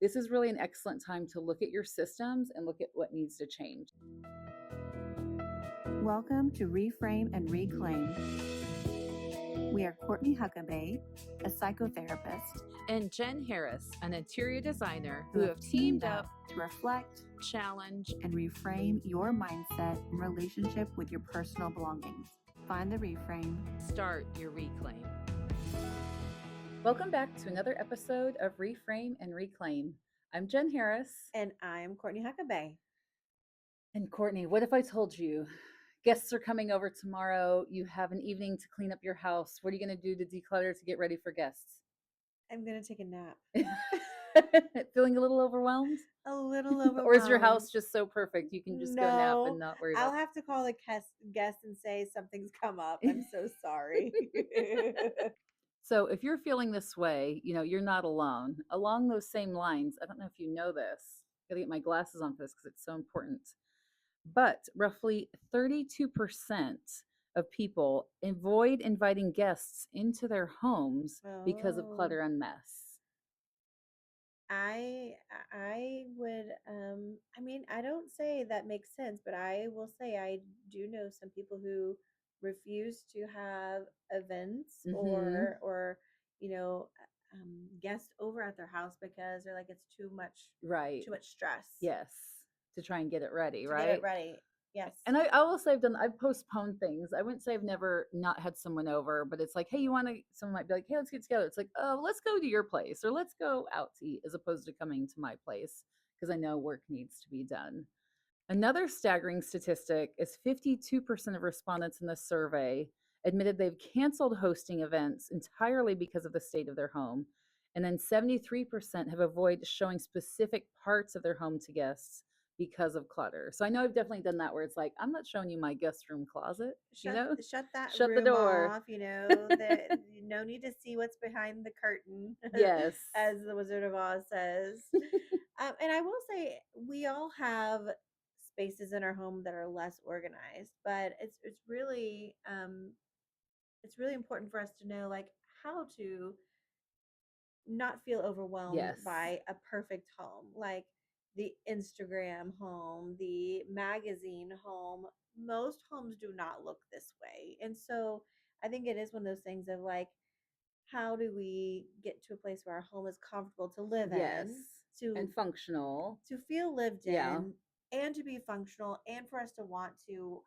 this is really an excellent time to look at your systems and look at what needs to change. Welcome to Reframe and Reclaim. We are Courtney Huckabee, a psychotherapist, and Jen Harris, an interior designer, who have teamed up to reflect, challenge, and reframe your mindset in relationship with your personal belongings. Find the reframe. Start your reclaim. Welcome back to another episode of Reframe and Reclaim. I'm Jen Harris. And I'm Courtney Huckabee. And Courtney, what if I told you guests are coming over tomorrow, you have an evening to clean up your house? What are you going to do to declutter to get ready for guests? I'm going to take a nap. Feeling a little overwhelmed? A little overwhelmed. Or is your house just so perfect you can just go nap and not worry about it? I'll have to call the guest and say something's come up. I'm so sorry. So if you're feeling this way, you're not alone. Along those same lines, I don't know if you know this. I gotta get my glasses on for this because it's so important. But roughly 32% of people avoid inviting guests into their homes because of clutter and mess. I would, I don't say that makes sense, but I will say I do know some people who refuse to have events or guests over at their house because they're like, it's too much stress. Yes, to try and get it ready, right? Get it ready. Yes. And I will say I've postponed things. I wouldn't say I've never not had someone over, but it's like, hey, someone might be like, hey, let's get together. It's like, oh, let's go to your place or let's go out to eat as opposed to coming to my place because I know work needs to be done. Another staggering statistic is 52% of respondents in the survey admitted they've canceled hosting events entirely because of the state of their home. And then 73% have avoided showing specific parts of their home to guests because of clutter. So I know I've definitely done that where it's like, I'm not showing you my guest room closet. Shut the door off, no need to see what's behind the curtain. Yes. As the Wizard of Oz says. And I will say we all have spaces in our home that are less organized, but it's really important for us to know like how to not feel overwhelmed by a perfect home. Like the Instagram home, the magazine home, most homes do not look this way. And so I think it is one of those things of like, how do we get to a place where our home is comfortable to live in, and functional, to feel lived in, and to be functional, and for us to want to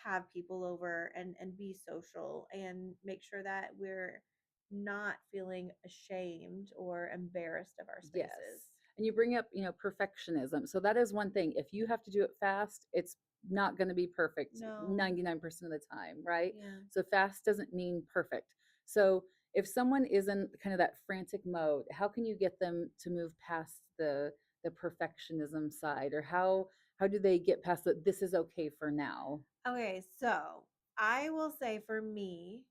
have people over and be social and make sure that we're not feeling ashamed or embarrassed of our spaces. Yes. And you bring up, perfectionism. So that is one thing. If you have to do it fast, it's not going to be perfect 99% of the time, right? Yeah. So fast doesn't mean perfect. So if someone is in kind of that frantic mode, how can you get them to move past the perfectionism side, or how do they get past that this is okay for now? Okay, so I will say for me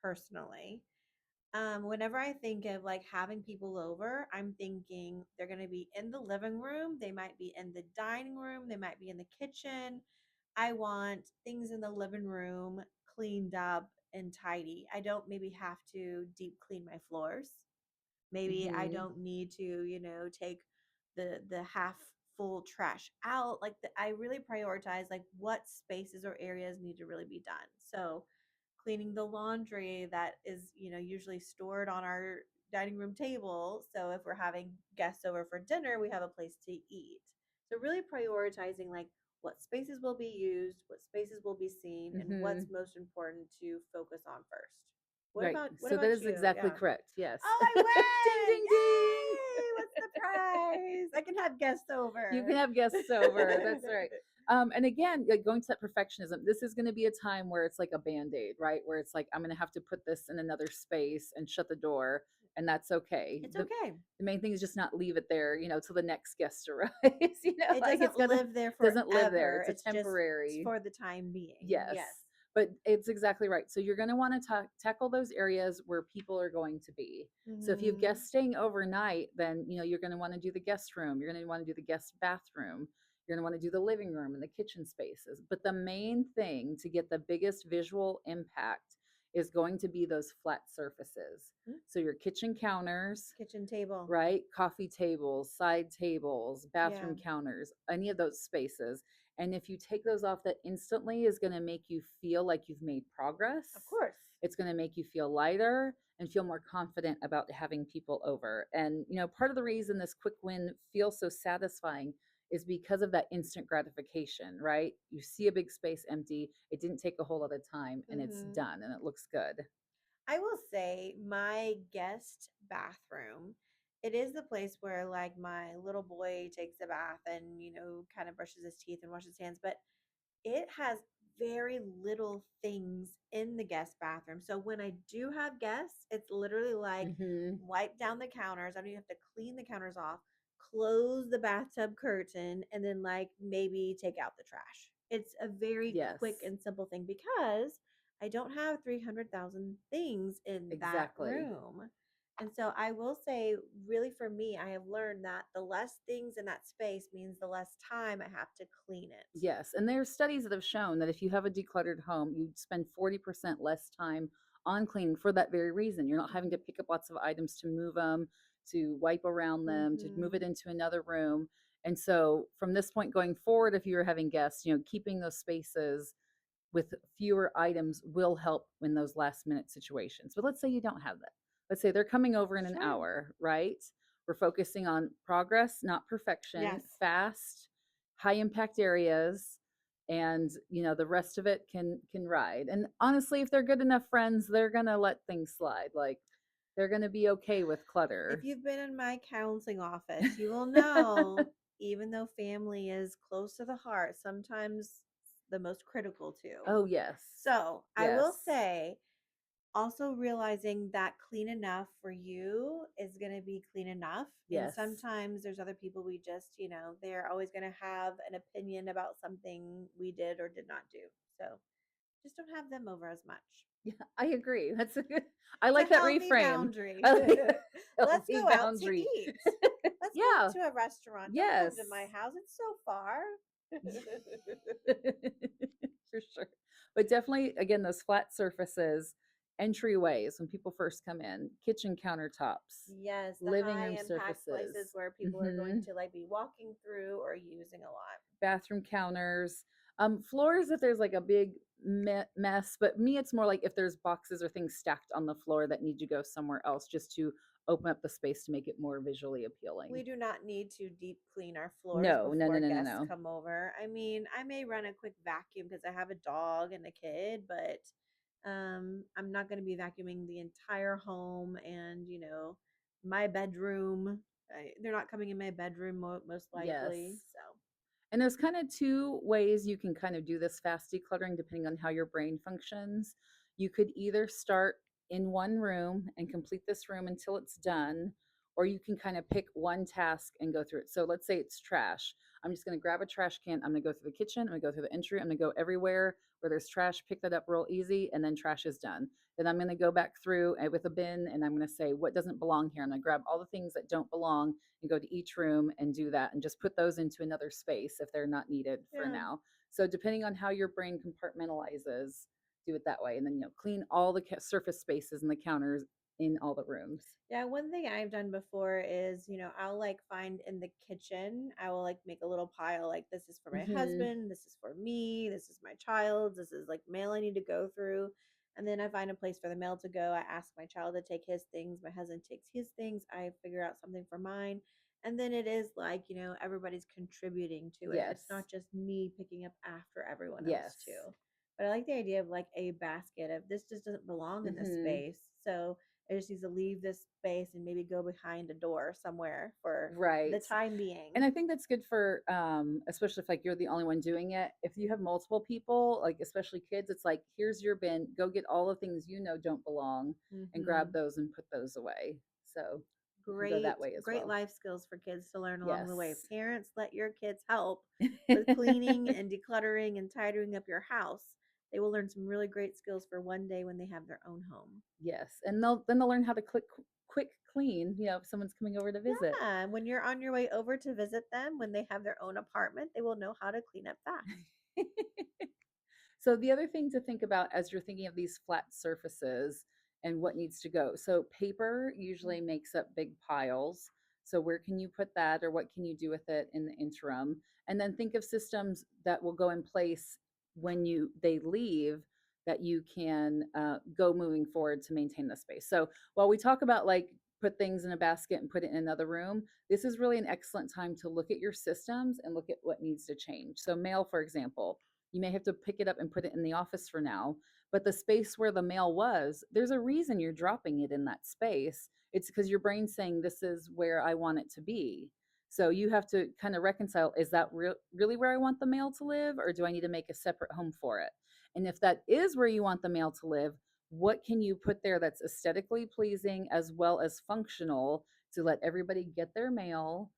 personally, whenever I think of like having people over, I'm thinking they're going to be in the living room. They might be in the dining room. They might be in the kitchen. I want things in the living room cleaned up and tidy. I don't maybe have to deep clean my floors. Maybe I don't need to, take the half full trash out. Like I really prioritize like what spaces or areas need to really be done. So cleaning the laundry that is, usually stored on our dining room table. So if we're having guests over for dinner, we have a place to eat. So really prioritizing like what spaces will be used, what spaces will be seen, and what's most important to focus on first. What about that is you? exactly correct. Yes. Oh, I Ding, win! ding, ding! Yay! What's the prize? I can have guests over. You can have guests over. That's right. And again, like going to that perfectionism, this is going to be a time where it's like a Band-Aid, right? Where it's like, I'm going to have to put this in another space and shut the door, and that's okay. It's okay. The main thing is just not leave it there, till the next guest arrives. It like doesn't live there forever. Doesn't live there. It's a temporary. Just for the time being. Yes. But it's exactly right. So you're going to want to tackle those areas where people are going to be. So if you have guests staying overnight, then you're going to want to do the guest room. You're going to want to do the guest bathroom. You're going to want to do the living room and the kitchen spaces. But the main thing to get the biggest visual impact is going to be those flat surfaces. Mm. So your kitchen counters, Kitchen table. right? Coffee tables, side tables, Yeah. bathroom counters, any of those spaces. And if you take those off, that instantly is going to make you feel like you've made progress. Of course. It's going to make you feel lighter and feel more confident about having people over. And, part of the reason this quick win feels so satisfying is because of that instant gratification, right? You see a big space empty, it didn't take a whole lot of time, and it's Mhm. done and it looks good. I will say my guest bathroom, it is the place where like my little boy takes a bath and, kind of brushes his teeth and washes his hands, but it has very little things in the guest bathroom. So when I do have guests, it's literally like Mm-hmm. wipe down the counters. I don't even have to clean the counters off, close the bathtub curtain, and then like maybe take out the trash. It's a very Yes, quick and simple thing because I don't have 300,000 things in that exactly. room. And so I will say, really, for me, I have learned that the less things in that space means the less time I have to clean it. Yes, and there's studies that have shown that if you have a decluttered home, you spend 40% less time on cleaning for that very reason. You're not having to pick up lots of items to move them, to wipe around them, to move it Mm-hmm. into another room. And so from this point going forward, if you're having guests, keeping those spaces with fewer items will help in those last minute situations. But let's say you don't have that. Let's say they're coming over in an Sure. hour, right? We're focusing on progress, not perfection, Yes. fast, high impact areas, and the rest of it can ride. And honestly, if they're good enough friends, they're going to let things slide. Like they're going to be okay with If clutter. you've been in my counseling office, you will know, even though family is close to the heart, sometimes the most critical too. Oh, yes. So I Yes. will say, also realizing that clean enough for you is going to be clean enough. And Yes. sometimes there's other people we just, they're always going to have an opinion about something we did or did not do. So just don't have them over as much. Yeah, I agree. That's a good. I It's like a that healthy reframe. boundary. I like Let's healthy go out to boundary. eat. Let's Yeah. go to a restaurant. Don't come Yes. to my house. It's so far. For sure. But definitely, again, those flat surfaces, entryways when people first come in, kitchen countertops, Yes, the living high room impact places surfaces, where people are going hmm to like be walking through or using a lot. bathroom counters, floors if there's like a big mess. But me, it's more like if there's boxes or things stacked on the floor that need to go somewhere else just to open up the space to make it more visually appealing. We do not need to deep clean our floors No, no, no, before no, no, guests no. come over. I mean, I may run a quick vacuum because I have a dog and a kid, but I'm not going to be vacuuming the entire home and, my bedroom. They're not coming in my bedroom most Yes. likely. So, And there's kind of two ways you can kind of do this fast decluttering depending on how your brain functions. You could either start in one room and complete this room until it's done, or you can kind of pick one task and go through it. So let's say it's trash. I'm just going to grab a trash can. I'm going to go through the kitchen. I'm going to go through the entry. I'm going to go everywhere where there's trash, pick that up real easy, and then trash is done. Then I'm going to go back through with a bin and I'm going to say, what doesn't belong here? I'm going to grab all the things that don't belong and go to each room and do that and just put those into another space if they're not needed for yeah. now. So depending on how your brain compartmentalizes, do it that way. And then, clean all the surface spaces and the counters in all the rooms. Yeah, one thing I've done before is, I'll like find in the kitchen, I will like make a little pile like this is for my Mm-hmm. husband, this is for me, this is my child, this is like mail I need to go through. And then I find a place for the mail to go. I ask my child to take his things, my husband takes his things, I figure out something for mine. And then it is like, everybody's contributing to it. Yes. It's not just me picking up after everyone else Yes. too. But I like the idea of like a basket of this just doesn't belong in this Mm-hmm. space. So it just needs to leave this space and maybe go behind a door somewhere for Right. the time being. And I think that's good for especially if like you're the only one doing it. If you have multiple people, like especially kids, it's like here's your bin, go get all the things don't belong and grab Mhm. those and put those away. So you can go Great, that way as great well. life skills for kids to learn along the way. Yes. Parents, let your kids help with cleaning and decluttering and tidying up your house. They will learn some really great skills for one day when they have their own home. Yes. And they'll learn how to quick clean, if someone's coming over to visit. Yeah, when you're on your way over to visit them, when they have their own apartment, they will know how to clean up fast. So the other thing to think about as you're thinking of these flat surfaces and what needs to go. So paper usually makes up big piles. So where can you put that or what can you do with it in the interim? And then think of systems that will go in place when they leave that you can go moving forward to maintain the space. So while we talk about like put things in a basket and put it in another room, this is really an excellent time to look at your systems and look at what needs to change. So mail, for example, you may have to pick it up and put it in the office for now, but the space where the mail was, there's a reason you're dropping it in that space. It's because your brain's saying, this is where I want it to be. So you have to kind of reconcile, is that really where I want the mail to live, or do I need to make a separate home for it? And if that is where you want the mail to live, what can you put there that's aesthetically pleasing as well as functional to let everybody get their mail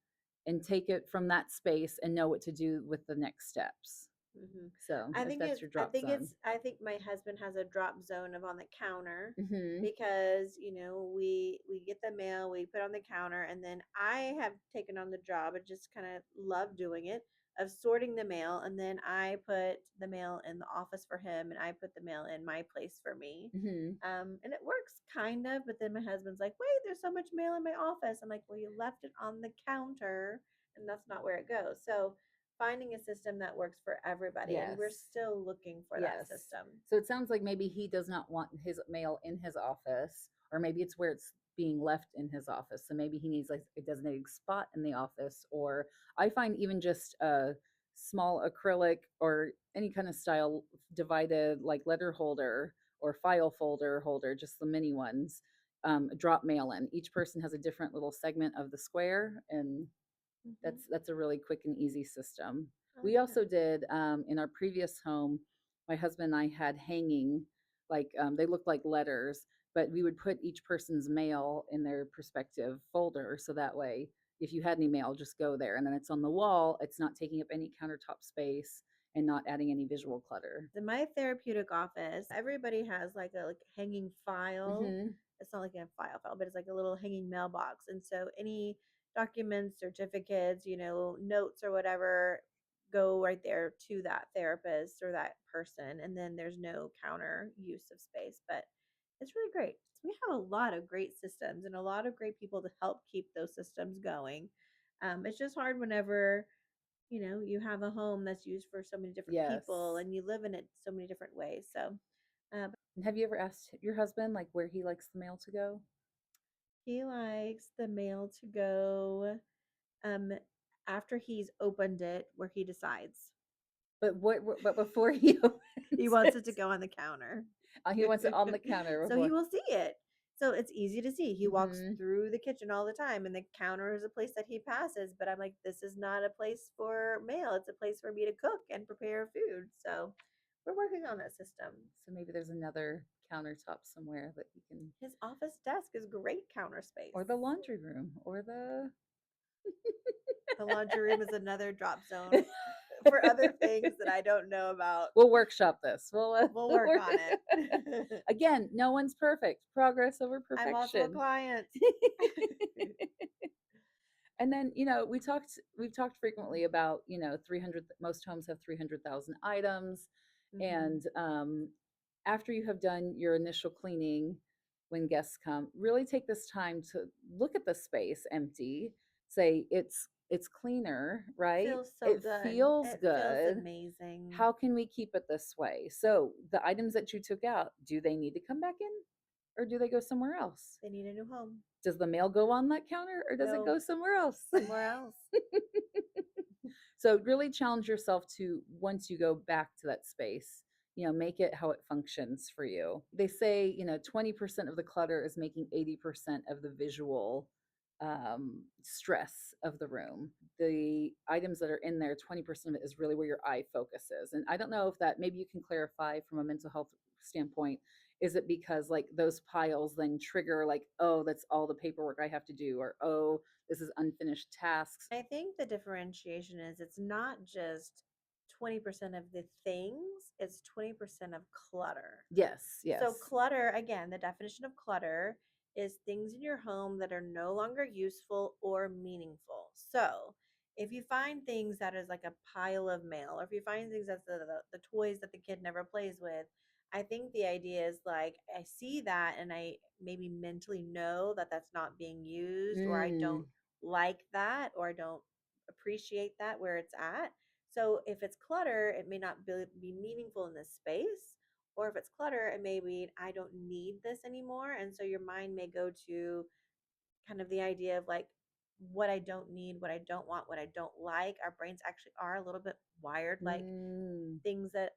and take it from that space and know what to do with the next steps? Hmm. So I if think that's it's. your I drop think zone. it's. I think my husband has a drop zone of on the counter, Hmm. because we get the mail, we put on the counter, and then I have taken on the job and just kind of love doing it, of sorting the mail, and then I put the mail in the office for him, and I put the mail in my place for me. Hmm. And it works kind of, but then my husband's like, "Wait, there's so much mail in my office." I'm like, "Well, you left it on the counter, and that's not where it goes." So finding a system that works for everybody, and we're Yes. still looking for that Yes. system. So it sounds like maybe he does not want his mail in his office, or maybe it's where it's being left in his office. So maybe he needs like a designated spot in the office. Or I find even just a small acrylic or any kind of style divided like letter holder or file folder holder, just the mini ones, drop mail in. Each person has a different little segment of the square, and Hmm. that's a really quick and easy system. I We like that. also did in our previous home. My husband and I had hanging, like they looked like letters, but we would put each person's mail in their respective folder, so that way, if you had any mail, just go there, and then it's on the wall. It's not taking up any countertop space and not adding any visual clutter. In my therapeutic office, everybody has like a hanging file. Mm-hmm. It's not like a file, but it's like a little hanging mailbox. And so any documents, certificates, notes or whatever, go right there to that therapist or that person. And then there's no counter use of space. But it's really great. We have a lot of great systems and a lot of great people to help keep those systems going. It's just hard whenever you have a home that's used for so many different people Yes. and you live in it so many different ways. So, but And have you ever asked your husband like where he likes the mail to go? he likes the mail to go um after he's opened it, where he decides. But but before he He opens wants it, it to go on the counter. he wants it on the counter So he before. will see it. So it's easy to see. He walks Hmm. through the kitchen all the time, and the counter is a place that he passes. But I'm like, this is not a place for mail. It's a place for me to cook and prepare food. So we're working on that system. So maybe there's another countertop somewhere that you can, His office desk is great counter or space. the laundry room, or the. The laundry room is another drop zone for other things that I don't know about. We'll workshop this. We'll work on it. Again, no one's perfect. Progress over I'm also a perfection. client. And then, we've talked frequently about, 300, most homes have 300,000 items. Hmm. And after you have done your initial cleaning, when guests come, really take this time to look at the space empty, say it's cleaner, right? Feels so It good. feels It feels good. amazing. How can we keep it this way? So the items that you took out, do they need to come back in, or do they go somewhere else? They need a new home. Does the mail go on that counter, or does it No, go somewhere else? somewhere else. So really challenge yourself to, once you go back to that space, make it how it functions for you. They say, 20% of the clutter is making 80% of the visual stress of the room. The items that are in there, 20% of it is really where your eye focuses. And I don't know if that, maybe you can clarify from a mental health standpoint. Is it because like those piles then trigger like, oh, that's all the paperwork I have to do, or oh, this is unfinished tasks? I think the differentiation is it's not just 20% of the things, it's 20% of clutter. Yes, So, yes. clutter, again, the definition of clutter is things in your home that are no longer useful or meaningful. So, if you find things that is like a pile of mail, or if you find things that's the toys that the kid never plays with, I think the idea is like I see that and I maybe mentally know that that's not being used, or I don't Mm, like that, or I don't appreciate that where it's at. So if it's clutter, it may not be meaningful in this space. Or if it's clutter, it may be I don't need this anymore. And so your mind may go to kind of the idea of like what I don't need, what I don't want, what I don't like. Our brains actually are a little bit wired like mm, things that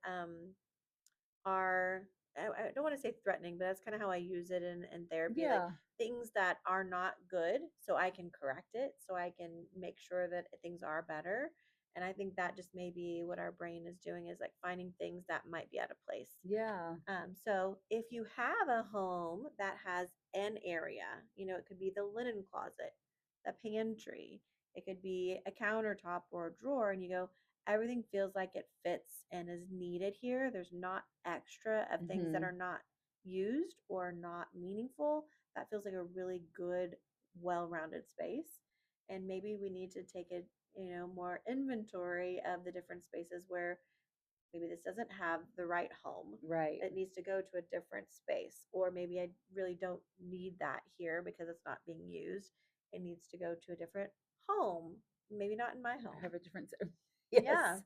are I don't want to say threatening, but that's kind of how I use it in therapy. Like yeah, things that are not good, so I can correct it, so I can make sure that things are better. And I think that just may be what our brain is doing is like finding things that might be out of place. yeah. So if you have a home that has an area, it could be the linen closet, the pantry, it could be a countertop or a drawer, and you go, everything feels like it fits and is needed here. There's not extra of things that Hmm. are not used or not meaningful. That feels like a really good, well rounded space. And maybe we need to take a more inventory of the different spaces where maybe this doesn't have the right home. Right. It needs to go to a different space. Or maybe I really don't need that here because it's not being used. It needs to go to a different home. Maybe not in my home. Have a different Yeah.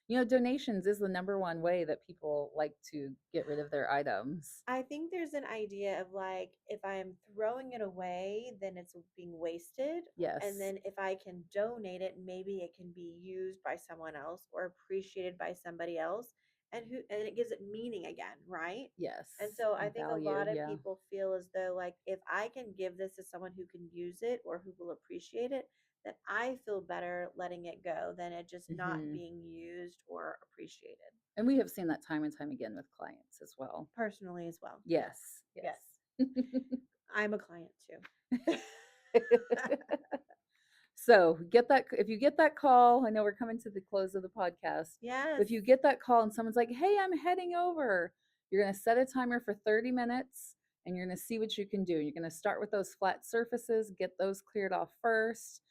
yes. Donations is the number one way that people like to get rid of their items. I think there's an idea of like if I'm throwing it away, then it's being wasted. And Yes. then if I can donate it, maybe it can be used by someone else or appreciated by somebody else, and it gives it meaning again, right? Yes. And so I And think a value. lot of Yeah. people feel as though like if I can give this to someone who can use it or who will appreciate it, then I feel better letting it go than it just not Hmm. being used or appreciated. And we have seen that time and time again with clients as well. Personally as well. Yes. Yes. Yes. Yes. I'm a client too. So get that if you get that call, I know we're coming to the close of the podcast, but Yes. if you get that call and someone's like, "Hey, I'm heading over," you're going to set a timer for 30 minutes and you're going to see what you can do. You're going to start with those flat surfaces, get those cleared off first.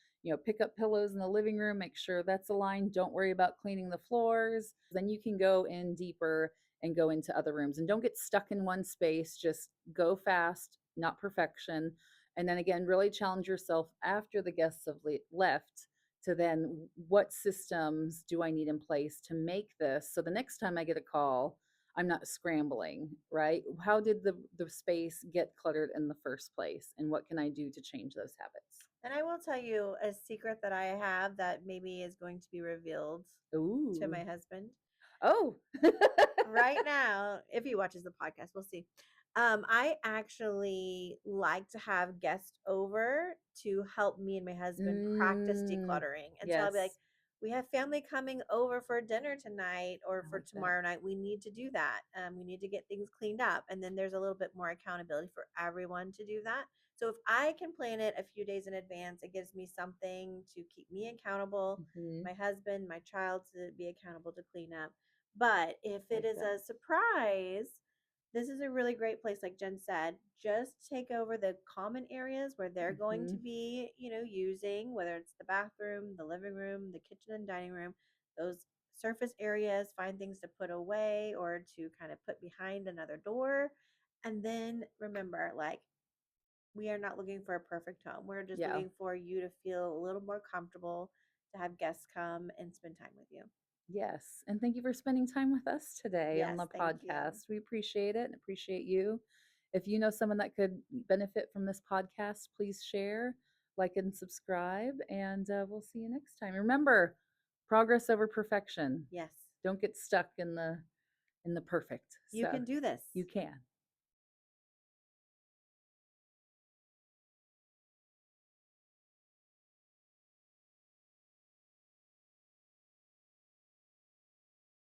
Pick up pillows in the living room, make sure that's aligned. Don't worry about cleaning the floors. Then you can go in deeper and go into other rooms. And don't get stuck in one space. Just go fast, not perfection. And then again, really challenge yourself after the guests have left to then what systems do I need in place to make this so the next time I get a call, I'm not scrambling, right? How did the space get cluttered in the first place? And what can I do to change those habits? And I will tell you a secret that I have that maybe is going to be revealed to Ooh. my husband Oh. right now. If he watches the podcast, we'll see. I actually like to have guests over to help me and my husband practice Mm, decluttering. And so I'll be like, yes. we have family coming over for dinner tonight or I for like that. tomorrow night. We need to do that. We need to get things cleaned up. And then there's a little bit more accountability for everyone to do that. So if I can plan it a few days in advance, it gives me something to keep me accountable, Hmm. my husband, my child to be accountable to clean up. But if it Like is that. a surprise, this is a really great place, like Jen said. Just take over the common areas where they're going to Hmm. be, using, whether it's the bathroom, the living room, the kitchen and dining room, those surface areas, find things to put away or to kind of put behind another door. And then remember, like, we are not looking for a perfect home. We're just Yeah. looking for you to feel a little more comfortable to have guests come and spend time with you. Yes. And thank you for spending time with us today on Yes, the thank you. podcast. We appreciate it and appreciate you. If you know someone that could benefit from this podcast, please share, like, and subscribe. And we'll see you next time. Remember, progress over perfection. Yes, Don't get stuck in the perfect. you So can do this. you can.